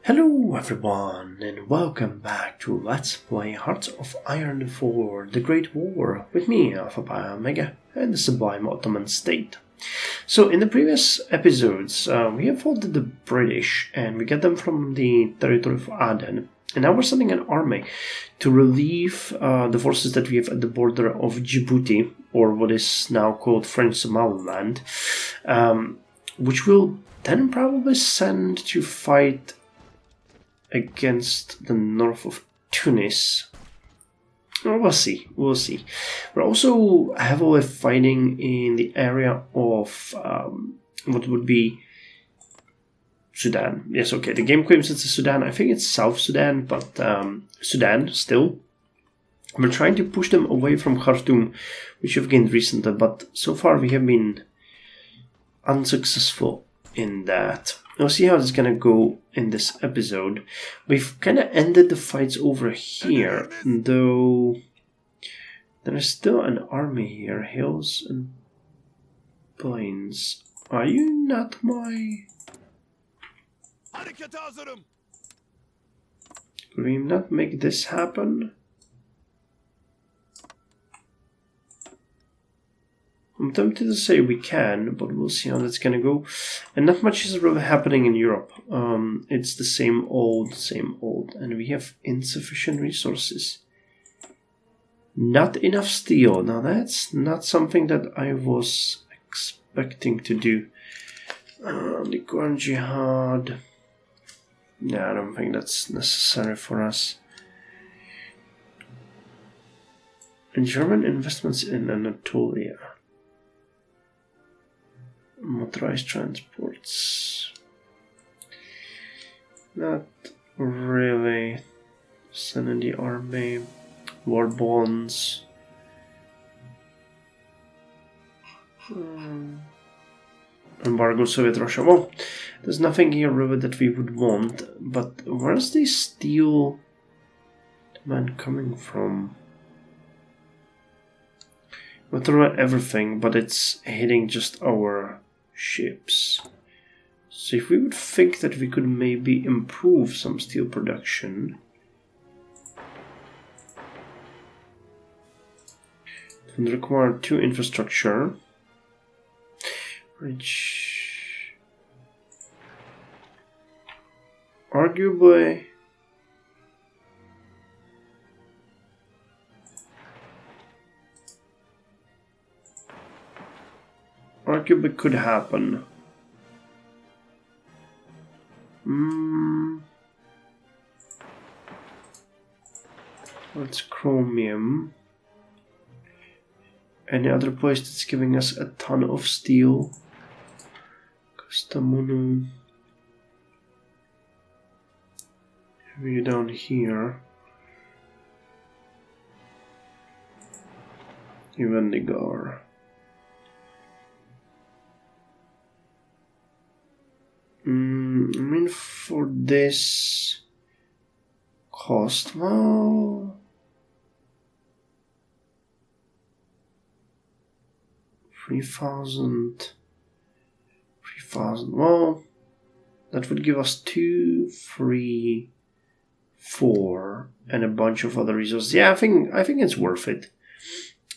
Hello everyone and welcome back to Let's Play Hearts of Iron 4 The Great War with me, Alpha Pi Omega, and the Sublime Ottoman State. So in the previous episodes we have fought the British and we get them from the territory of Aden, and now we're sending an army to relieve the forces that we have at the border of Djibouti, or what is now called French Somaliland, which we'll then probably send to fight against the north of Tunis. We'll see. We're also heavily fighting in the area of what would be Sudan. Yes, okay, the game claims it's Sudan. I think it's South Sudan, but Sudan still. We're trying to push them away from Khartoum, which we've gained recently, but so far we have been unsuccessful in that. We'll see how it's gonna go in this episode. We've kind of ended the fights over here, though there is still an army here. Hills and plains. Are you not my... Could we not make this happen? I'm tempted to say we can, but we'll see how that's gonna go. And not much is really happening in Europe. It's the same old, and we have insufficient resources. Not enough steel. Now that's not something that I was expecting to do. The Quran Jihad. Yeah, I don't think that's necessary for us. And German investments in Anatolia. Motorized transports. Not really. Sending the army. War bonds. Embargo Soviet Russia. Well, there's nothing here really that we would want. But where's the steel demand coming from? We're talking about everything, but it's hitting just our ships. So if we would think that we could maybe improve some steel production, it would require 2 infrastructure, which arguably could happen. That's chromium. Any other place that's giving us a ton of steel? Kastamonu. Maybe down here. Evendigar. I mean, for this cost, well, 3,000, well, that would give us 2, 3, 4, and a bunch of other resources. Yeah, I think it's worth it.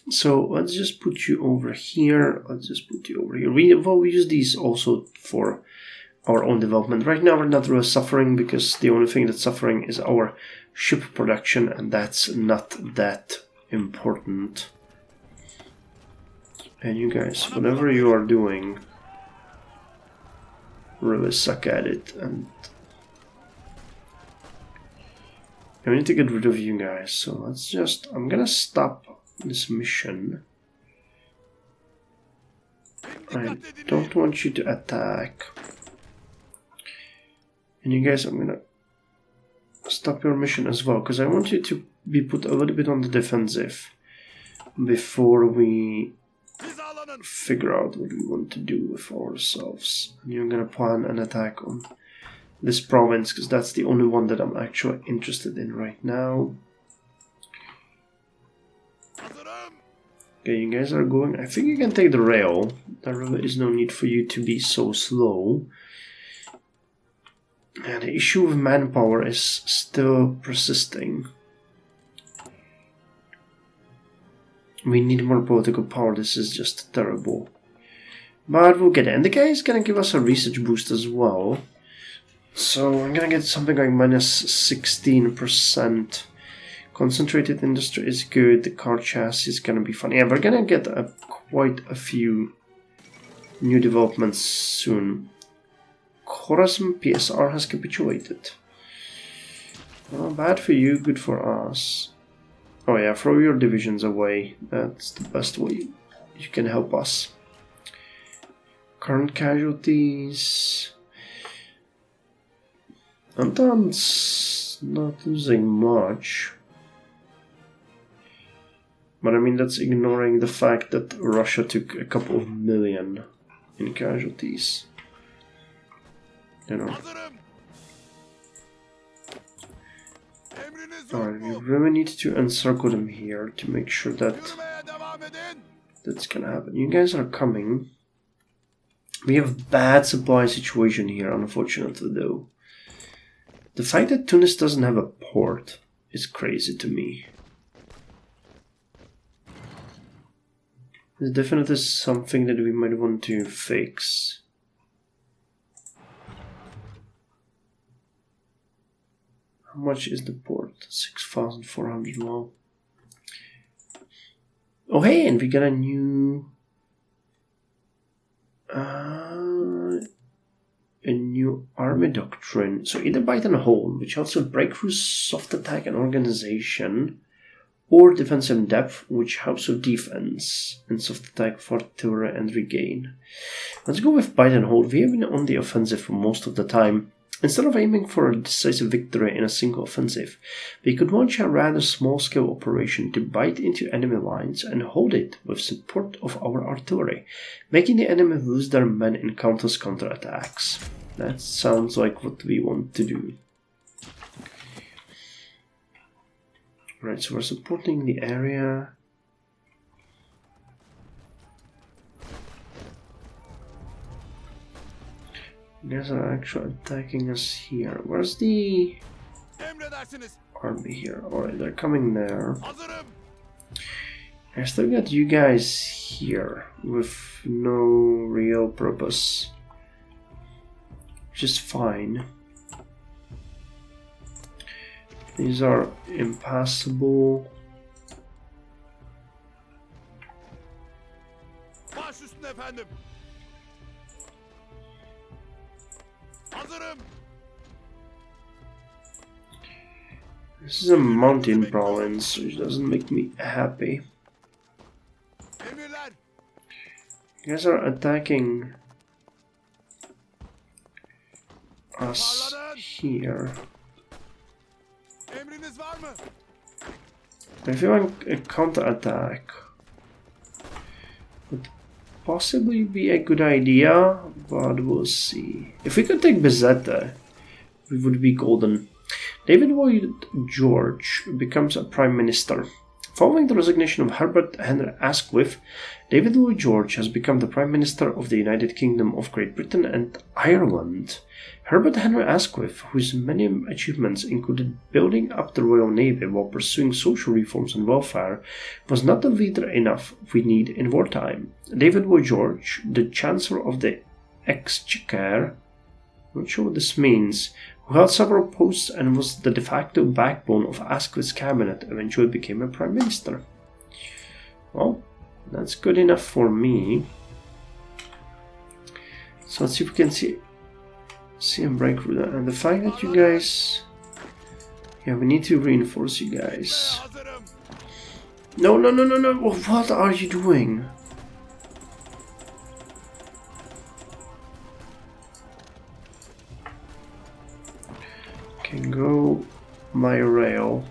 So let's just put you over here. We use these also for our own development. Right now we're not really suffering because the only thing that's suffering is our ship production, and that's not that important. And you guys, whatever you are doing, really suck at it, and I need to get rid of you guys, so let's just... I'm gonna stop this mission. I don't want you to attack. And you guys, I'm gonna stop your mission as well, because I want you to be put a little bit on the defensive before we figure out what we want to do with ourselves. And you're gonna plan an attack on this province, because that's the only one that I'm actually interested in right now. Okay, you guys are going... I think you can take the rail. There really is no need for you to be so slow. And the issue of manpower is still persisting. We need more political power. This is just terrible. But we'll get it. And the guy is gonna give us a research boost as well. So I'm gonna get something like minus 16%. Concentrated industry is good. The car chassis is gonna be fun. Yeah, we're gonna get quite a few new developments soon. Khorazm PSR has capitulated. Well, bad for you, good for us. Oh yeah, throw your divisions away. That's the best way you can help us. Current casualties. Anton's not losing much. But I mean, that's ignoring the fact that Russia took a couple of million in casualties. You know. Alright, we really need to encircle them here to make sure that that's gonna happen. You guys are coming. We have a bad supply situation here, unfortunately, though. The fact that Tunis doesn't have a port is crazy to me. It's definitely something that we might want to fix. How much is the port? 6,400, wow. Oh hey, and we got a new... a new army doctrine. So either bite and hold, which helps with breakthrough, soft attack and organization, or defense in depth, which helps with defense and soft attack for artillery and regain. Let's go with bite and hold. We have been on the offensive for most of the time. Instead of aiming for a decisive victory in a single offensive, we could launch a rather small-scale operation to bite into enemy lines and hold it with support of our artillery, making the enemy lose their men in countless counterattacks. That sounds like what we want to do. Right, so we're supporting the area. Guys are actually attacking us here. Where's the army here? Alright, they're coming there. I still got you guys here with no real purpose. Which is fine. These are impassable. This is a mountain province, which doesn't make me happy. You guys are attacking us here. I feel like a counterattack would possibly be a good idea, but we'll see. If we could take Bizetta, we would be golden. David Lloyd George becomes a prime minister. Following the resignation of Herbert Henry Asquith, David Lloyd George has become the Prime Minister of the United Kingdom of Great Britain and Ireland. Herbert Henry Asquith, whose many achievements included building up the Royal Navy while pursuing social reforms and welfare, was not the leader enough we need in wartime. David Lloyd George, the Chancellor of the Exchequer, not sure what this means, who held several posts and was the de facto backbone of Asquith's cabinet, eventually became a prime minister. Well, that's good enough for me. So let's see if we can see him break through that. And the fact that you guys... Yeah, we need to reinforce you guys. No. What are you doing? Can go by rail.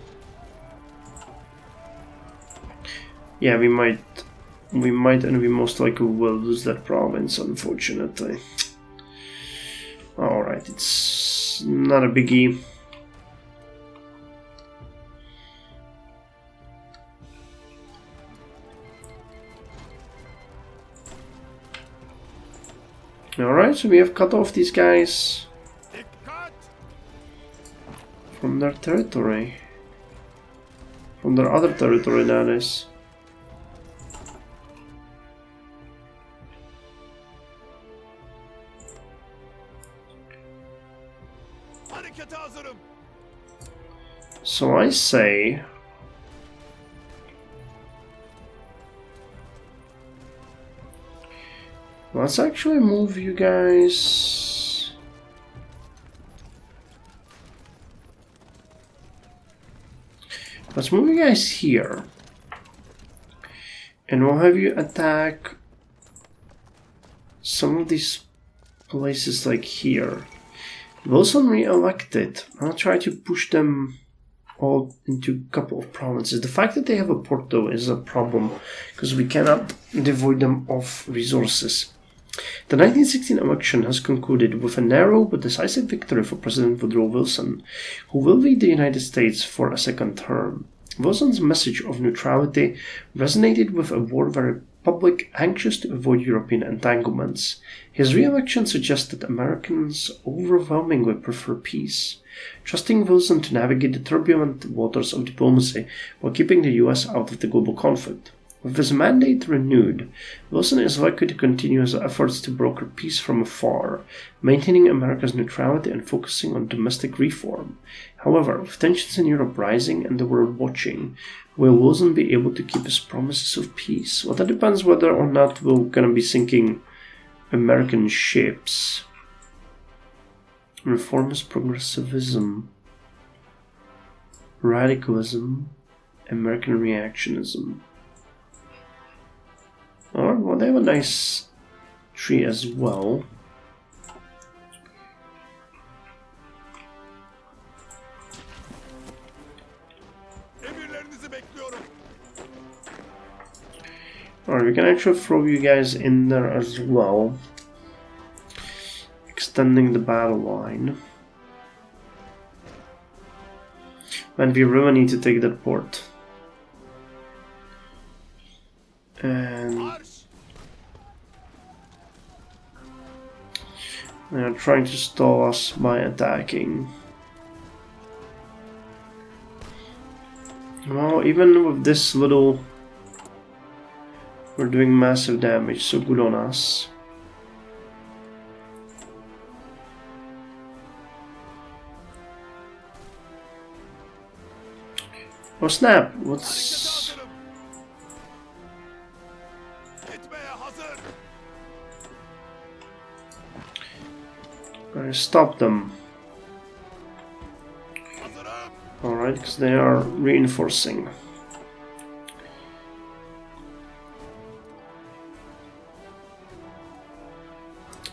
Yeah, we might and we most likely will lose that province, unfortunately. Alright, it's not a biggie. Alright, so we have cut off these guys. From their territory. From their other territory, that is. So I say... let's actually move you guys... let's move you guys here. And we'll have you attack some of these places like here. Wilson re-elected. I'll try to push them all into a couple of provinces. The fact that they have a port though is a problem, because we cannot devoid them of resources. The 1916 election has concluded with a narrow but decisive victory for President Woodrow Wilson, who will lead the United States for a second term. Wilson's message of neutrality resonated with a war-weary public anxious to avoid European entanglements. His re-election suggested Americans overwhelmingly prefer peace, trusting Wilson to navigate the turbulent waters of diplomacy while keeping the US out of the global conflict. With his mandate renewed, Wilson is likely to continue his efforts to broker peace from afar, maintaining America's neutrality and focusing on domestic reform. However, with tensions in Europe rising and the world watching, will Wilson be able to keep his promises of peace? Well, that depends whether or not we're going to be sinking American ships. Reformist progressivism, radicalism, American reactionism. Alright, well, they have a nice tree as well. Alright, we can actually throw you guys in there as well, extending the battle line. And we really need to take that port. And they're trying to stall us by attacking. Well, even with this little, we're doing massive damage, so good on us. Oh snap, what's... stop them. Alright, because they are reinforcing.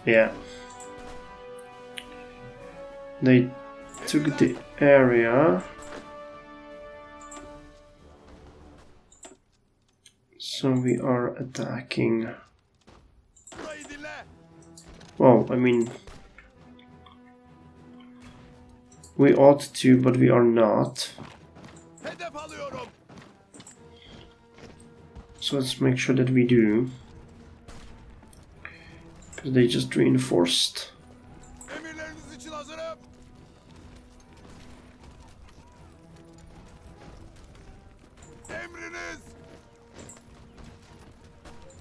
Yeah. They took the area. So we are attacking. Well, I mean, we ought to, but we are not. So let's make sure that we do. Because they just reinforced.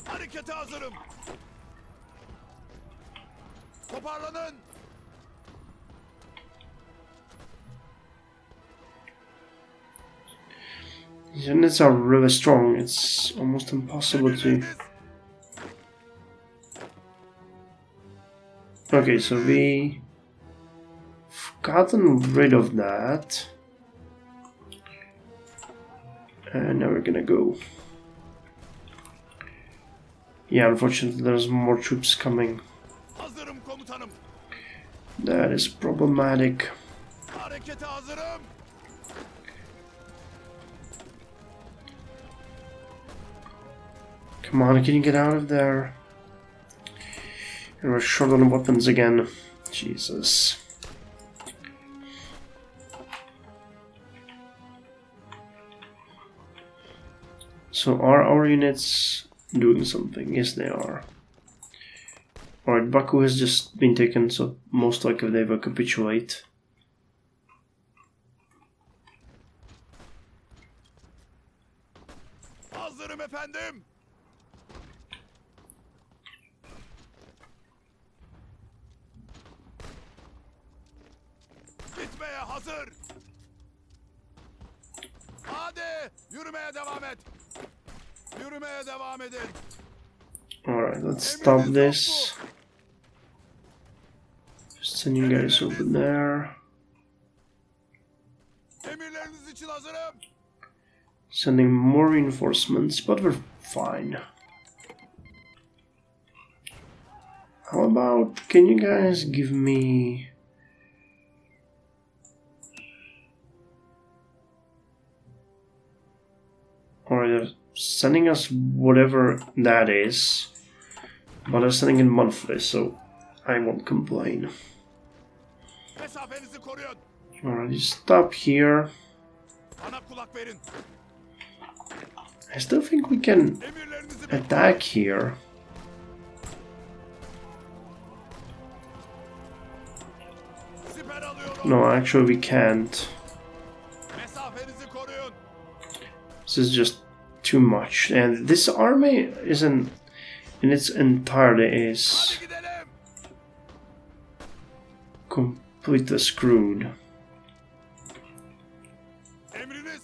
Harekete hazırım. Toparlanın. These units are really strong. It's almost impossible to... Okay, so we've gotten rid of that. And now we're gonna go. Yeah, unfortunately there's more troops coming. That is problematic. Come on, can you get out of there? And we're short on weapons again. Jesus. So are our units doing something? Yes, they are. Alright, Baku has just been taken, so most likely they will capitulate. Hazırım efendim. Gitmeye hazır. Hadi yürümeye devam et. Yürümeye devam edin. Alright, let's stop this. Just send you guys over there. Emirleriniz için hazırım. Sending more reinforcements, but we're fine. How about, can you guys give me... Alright, they're sending us whatever that is, but they're sending it monthly, so I won't complain. Mesafenizi koruyun. Alright, you stop here. Bana kulak verin. I still think we can Emirlerinizi attack here. siper alıyorum. No, actually we can't. Mesafenizi koruyun. This is just too much. And this army isn't, in its entirety, is Hadi gidelim. completely screwed. Emriniz.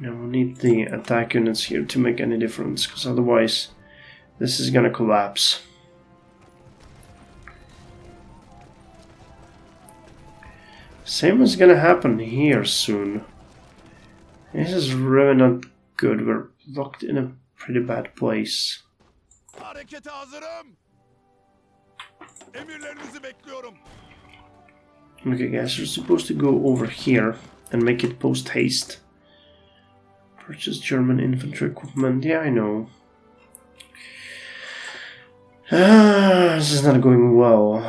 Yeah, we need the attack units here to make any difference, because otherwise this is gonna collapse. Same is gonna happen here soon. This is really not good. We're locked in a pretty bad place. Harekete hazırım. Emirlerinizi bekliyorum. Okay guys, we're supposed to go over here and make it post-haste. Purchase German infantry equipment. Yeah, I know. This is not going well.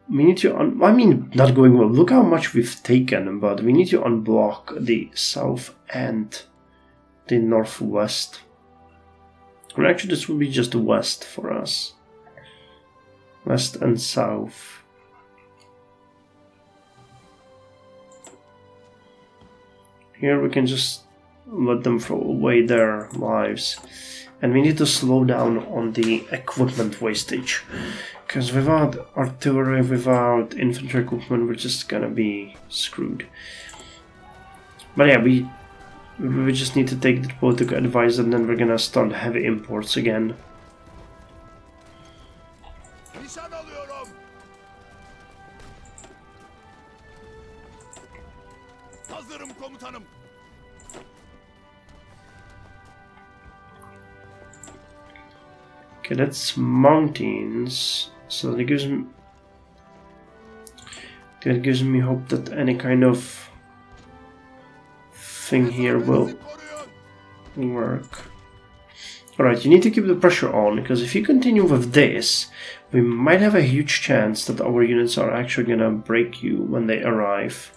We need to not going well. Look how much we've taken, but we need to unblock the south and the northwest. Or actually, this will be just the west for us. West and south. Here we can just let them throw away their lives. And we need to slow down on the equipment wastage. Because without artillery, without infantry equipment, we're just gonna be screwed. But yeah, we just need to take the political advice, and then we're gonna start heavy imports again. Nişan alıyorum. Hazırım komutanım. Okay, that's mountains, so that gives me hope that any kind of thing here will work. Alright, you need to keep the pressure on, because if you continue with this, we might have a huge chance that our units are actually gonna break you when they arrive.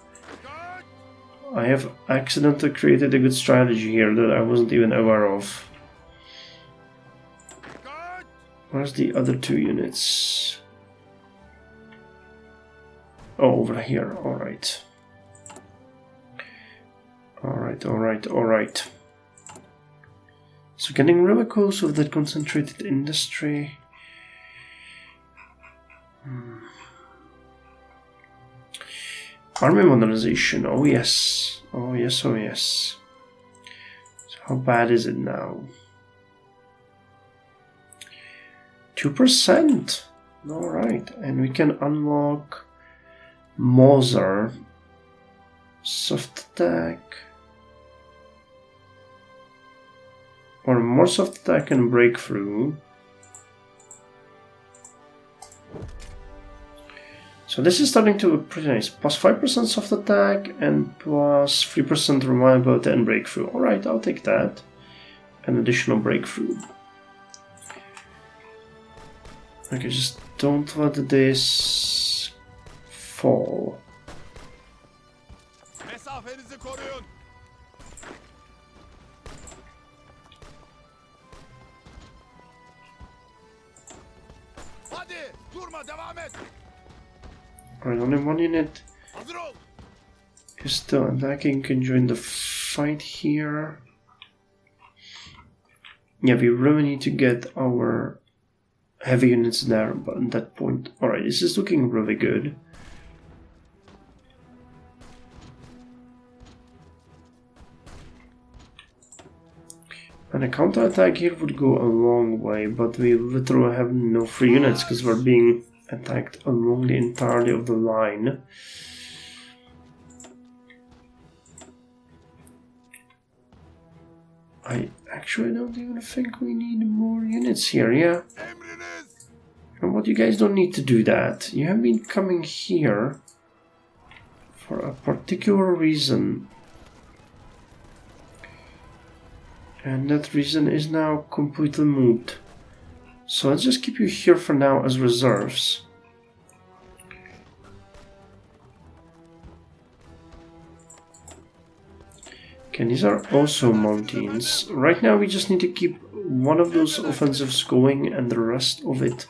I have accidentally created a good strategy here that I wasn't even aware of. Where's the other two units? Oh, over here. Alright. Alright. So getting really close with that concentrated industry. Army modernization. Oh yes. Oh yes. So how bad is it now? 2%. Alright. And we can unlock Moser. Soft attack. Or more soft attack and breakthrough. So this is starting to look pretty nice. Plus 5% soft attack and plus 3% reliability and breakthrough. Alright, I'll take that. An additional breakthrough. Okay, just don't let this fall. Mesafenizi koruyun. Hadi durma, devam et. Alright, only one unit Hazır ol. is still attacking. Can join the fight here. Yeah, we really need to get our heavy units there, but at that point... Alright, this is looking really good. And a counterattack here would go a long way, but we literally have no free units because we're being attacked along the entirety of the line. I actually don't even think we need more units here, yeah. And what, you guys don't need to do that. You have been coming here for a particular reason. And that reason is now completely moot. So let's just keep you here for now as reserves. Okay, these are also mountains. Right now we just need to keep one of those offensives going and the rest of it.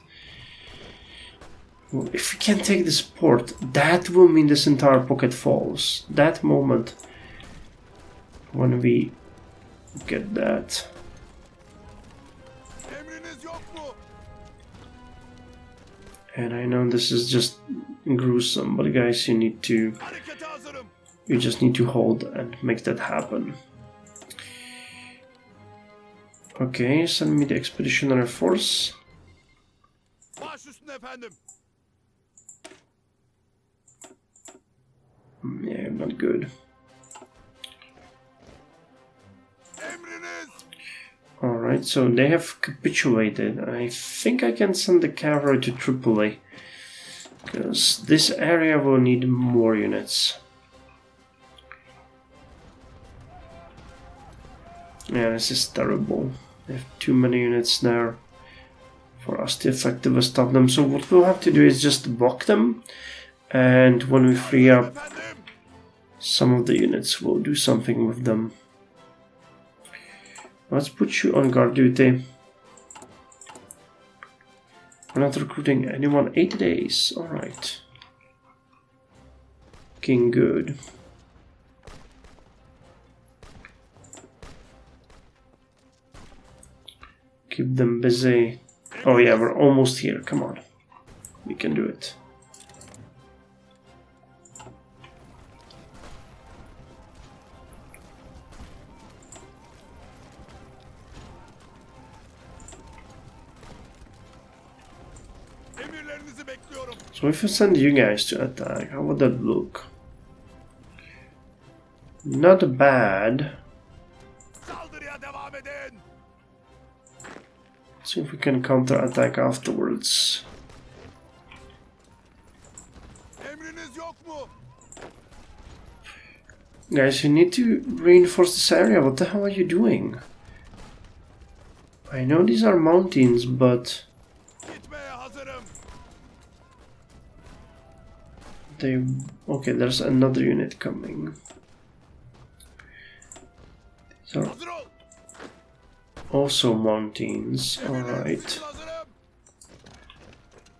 Well, if we can take this port, that will mean this entire pocket falls. That moment when we get that. And I know this is just gruesome, but guys, you just need to hold and make that happen. Okay, send me the expeditionary force. Yeah, not good. Alright, so they have capitulated. I think I can send the cavalry to Tripoli, because this area will need more units. Yeah, this is terrible. They have too many units there for us to effectively stop them. So what we'll have to do is just block them, and when we free up some of the units, we'll do something with them. Let's put you on guard duty. We're not recruiting anyone. 8 days. Alright. Looking good. Keep them busy. Oh yeah, we're almost here. Come on. We can do it. So if I send you guys to attack, how would that look? Not bad. Let's see if we can counter-attack afterwards. Guys, you need to reinforce this area. What the hell are you doing? I know these are mountains, but... Okay, there's another unit coming. These are also mountains. Alright.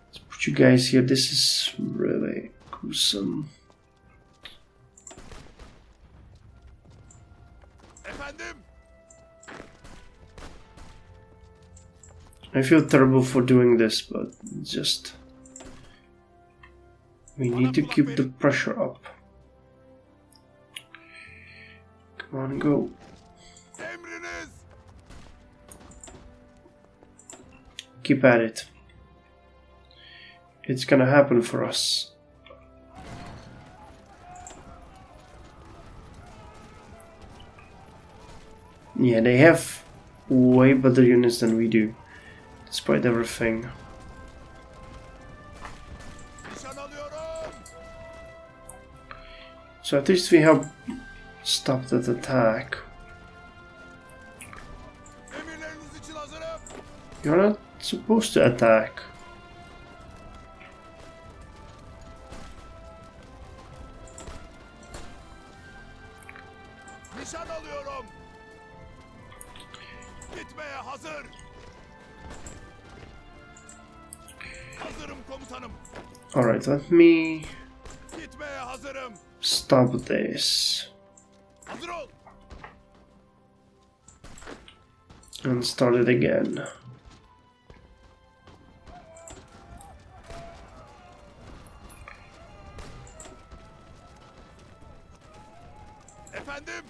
Let's put you guys here. This is really gruesome. I feel terrible for doing this, but just... we need to keep the pressure up. Come on, go. Keep at it. It's gonna happen for us. Yeah, they have way better units than we do, despite everything. So at least we have stopped that attack. You're not supposed to attack. Alright, let me stop this. And start it again. Efendim?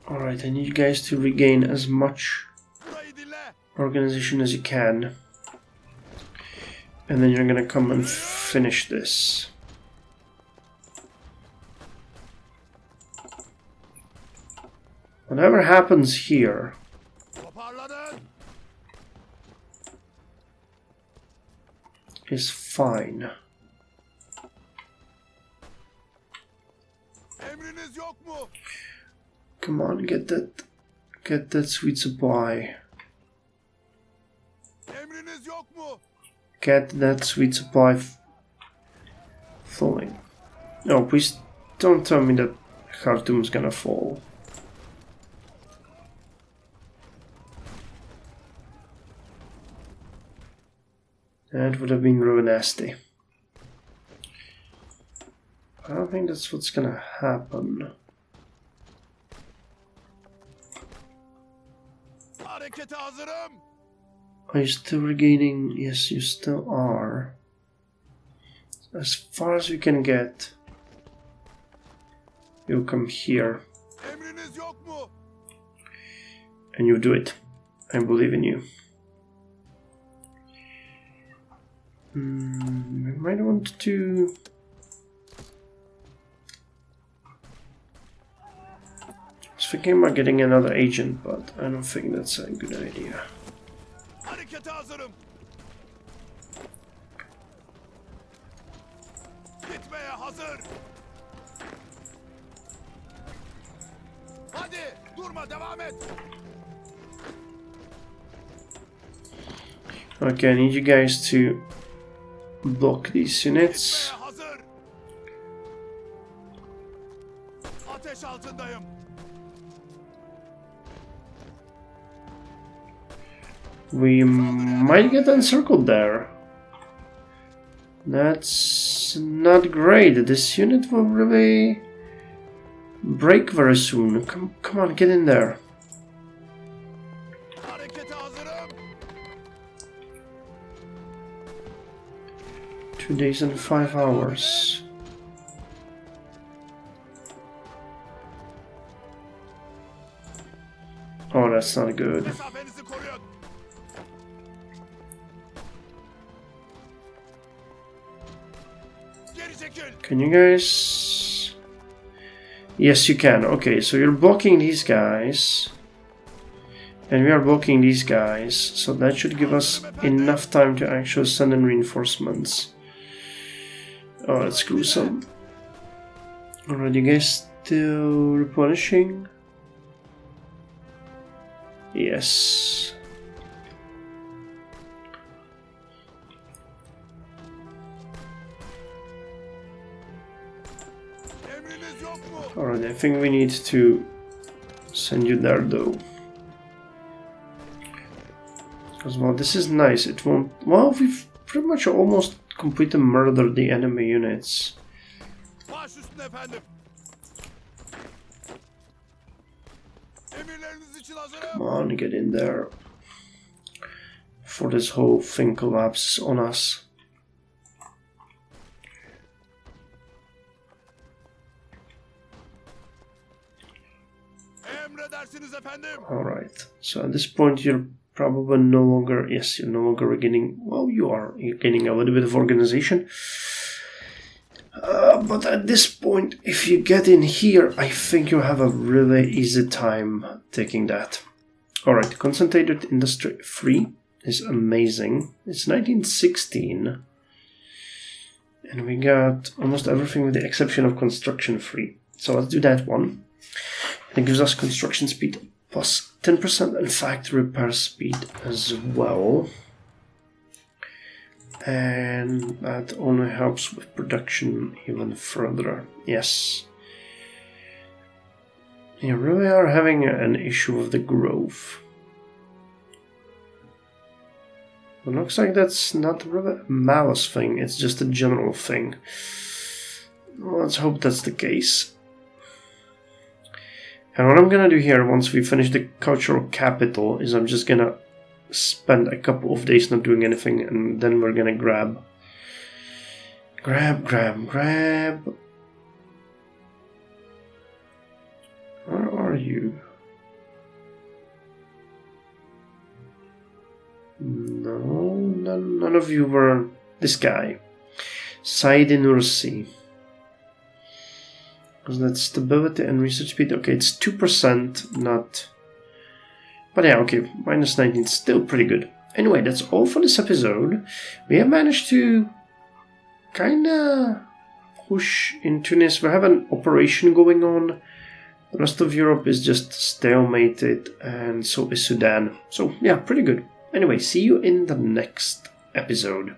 Alright, I need you guys to regain as much Burayı dinle. organization as you can. And then you're gonna come and finish this. Whatever happens here Toparlanın. is fine. Emriniz yok mu? Come on, get that sweet supply. Emriniz yok mu? Get that sweet supply falling. No, please don't tell me that Khartoum's gonna fall. That would have been really nasty. I don't think that's what's gonna happen. Harekete hazırım. Are you still regaining? Yes, you still are. As far as you can get, you'll come here Emriniz yok mu? and you do it. I believe in you. We might want to. I was thinking about getting another agent, but I don't think that's a good idea. Harekete hazırım. Gitmeye hazır. Hadi durma, devam et. Okay, I need you guys to block these units. Gitmeye hazır. Ateş altındayım. We might get encircled there. That's not great. This unit will really break very soon. Come on, get in there. Harekete hazırım. 2 days and 5 hours. Oh, that's not good. Mesafenizi koruyun. Geri çekil. Can you guys... Yes, you can. Okay, so you're blocking these guys. And we are blocking these guys. So that should give us enough time to actually send in reinforcements. Oh, that's gruesome. Alright, you guys still replenishing? Yes. Emriniz yok mu? Alright, I think we need to send you there though. Because, well, this is nice. It won't... Well, we've pretty much almost completely murdered the enemy units. Baş üstüne efendim. Emirleriniz için hazırım. Come on, get in there. Before this whole thing collapses on us. Emredersiniz efendim. Alright, so at this point you're probably no longer... Yes, you're no longer regaining... Well, you are. You're gaining a little bit of organization. But at this point, if you get in here, I think you have a really easy time taking that. Alright, concentrated industry 3 is amazing. It's 1916. And we got almost everything with the exception of construction 3. So let's do that one. It gives us construction speed plus 10% and factory repair speed as well. And that only helps with production even further. Yes. You really are having an issue with the growth. It looks like that's not really a malice thing, it's just a general thing. Let's hope that's the case. And what I'm gonna do here, once we finish the cultural capital, is I'm just gonna spend a couple of days not doing anything, and then we're gonna grab. Where are you? No, none of you were this guy. Said Nursi. Because that's stability and research speed. Okay, it's 2%, not... But yeah, okay, minus 19, still pretty good. Anyway, that's all for this episode. We have managed to kinda push in Tunis. We have an operation going on. The rest of Europe is just stalemated, and so is Sudan. So yeah, pretty good. Anyway, see you in the next episode.